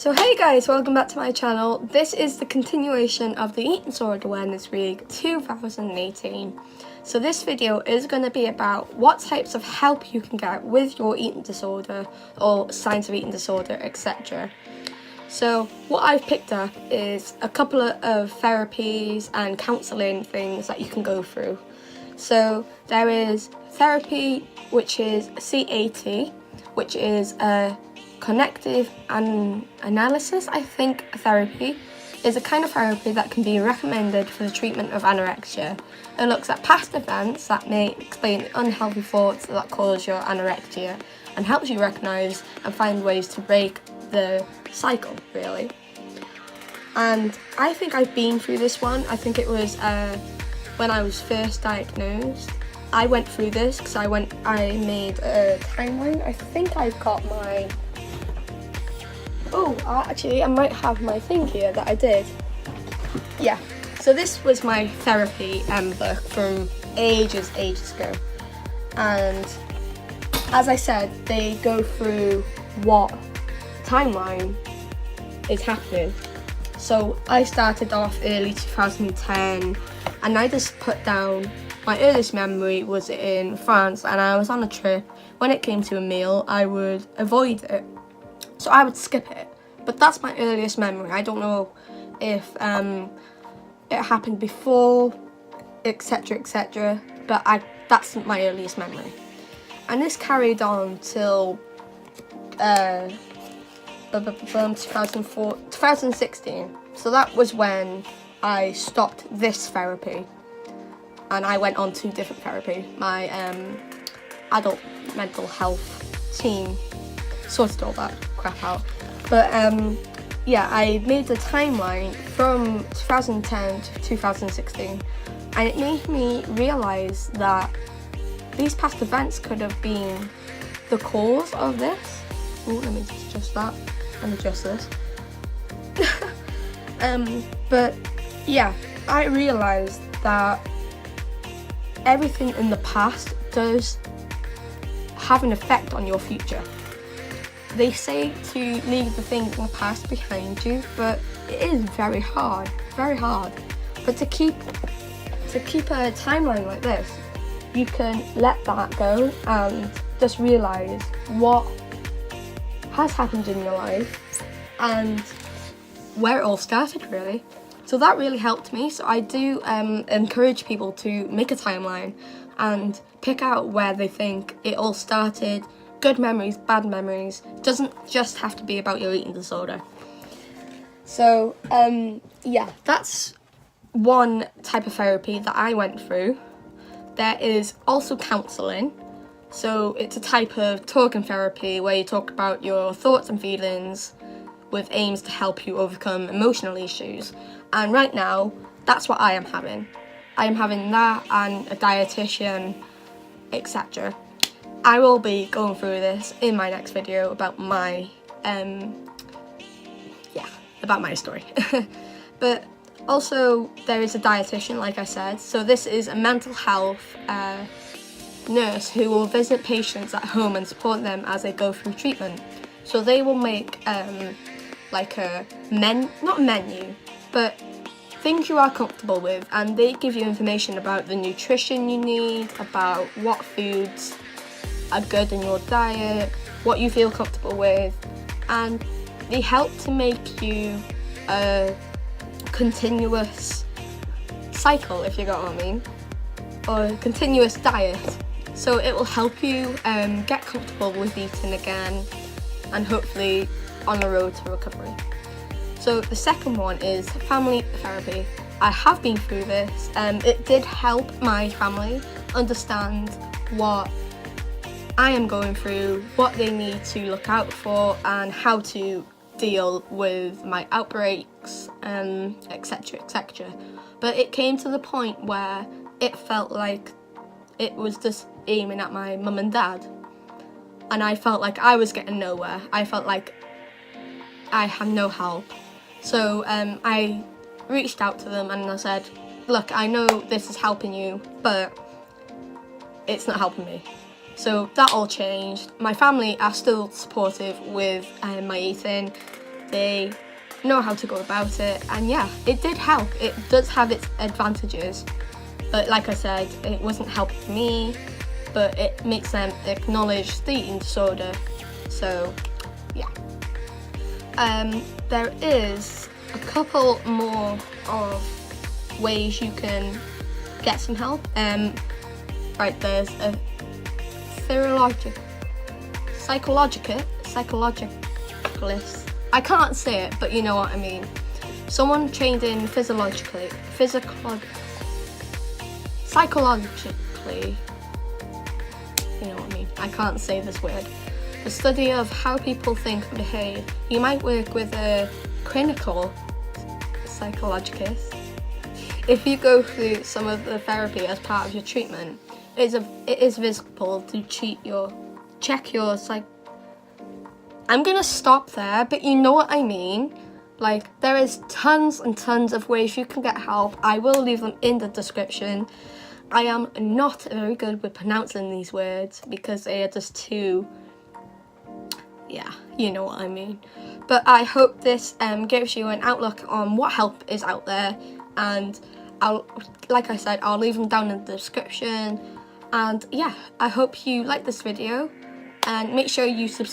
So hey guys, welcome back to my channel. This is the continuation of the Eating Disorder Awareness Week 2018. So this video is going to be about what types of help you can get with your eating disorder or signs of eating disorder, etc. So what I've picked up is a couple of therapies and counselling things that you can go through. So there is therapy, which is CAT, which is a cognitive analysis, I think. Therapy is a kind of therapy that can be recommended for the treatment of anorexia. It looks at past events that may explain the unhealthy thoughts that cause your anorexia and helps you recognise and find ways to break the cycle, really. And I think I've been through this one. I think it was when I was first diagnosed. I went through this because I made a timeline. I think I've got my... Oh, actually, I might have my thing here that I did. Yeah, so this was my therapy book from ages ago. And as I said, they go through what timeline is happening. So I started off early 2010, and I just put down my earliest memory was in France, and I was on a trip. When it came to a meal, I would avoid it. So I would skip it, but that's my earliest memory. I don't know if it happened before, etc., but that's my earliest memory. And this carried on till 2016. So that was when I stopped this therapy, and I went on to different therapy. My adult mental health team sorted all that crap out. But yeah, I made the timeline from 2010 to 2016, and it made me realise that these past events could have been the cause of this. Oh, let me just adjust that and adjust this. But yeah, I realised that everything in the past does have an effect on your future. They say to leave the things in the past behind you, but it is very hard. But to keep a timeline like this, you can let that go and just realise what has happened in your life and where it all started, really. So that really helped me. So I do encourage people to make a timeline and pick out where they think it all started. Good memories, bad memories. It doesn't just have to be about your eating disorder. So yeah, that's one type of therapy that I went through. There is also counselling. So it's a type of talking therapy where you talk about your thoughts and feelings with aims to help you overcome emotional issues. And right now, that's what I am having. I am having that and a dietitian, etc. I will be going through this in my next video about my story. But also there is a dietitian, like I said. So this is a mental health nurse who will visit patients at home and support them as they go through treatment. So they will make like a not menu, but things you are comfortable with, and they give you information about the nutrition you need, about what foods are good in your diet, what you feel comfortable with, and they help to make you a continuous cycle, if you got what I mean, or a continuous diet. So it will help you get comfortable with eating again and hopefully on the road to recovery. So the second one is family therapy. I have been through this. It did help my family understand what I am going through, what they need to look out for, and how to deal with my outbreaks, etc. But it came to the point where it felt like it was just aiming at my mum and dad, and I felt like I was getting nowhere. I felt like I had no help. So I reached out to them and I said, look, I know this is helping you, but it's not helping me. So that all changed. My family are still supportive with my eating. they know how to go about it, and yeah, it did help. It does have its advantages, but like I said, it wasn't helping me, but it makes them acknowledge the eating disorder. So yeah, there is a couple more of ways you can get some help. Right, there's a psychologist. I can't say it, but you know what I mean. Someone trained in psychologically. You know what I mean. I can't say this word. The study of how people think and behave. You might work with a clinical psychologist. If you go through some of the therapy as part of your treatment, it is visible to check your I'm gonna stop there, but you know what I mean. Like, there is tons and tons of ways you can get help. I will leave them in the description. I am not very good with pronouncing these words because they are just too, yeah, you know what I mean. But I hope this gives you an outlook on what help is out there, and like I said, I'll leave them down in the description. And yeah, I hope you like this video, and make sure you subscribe.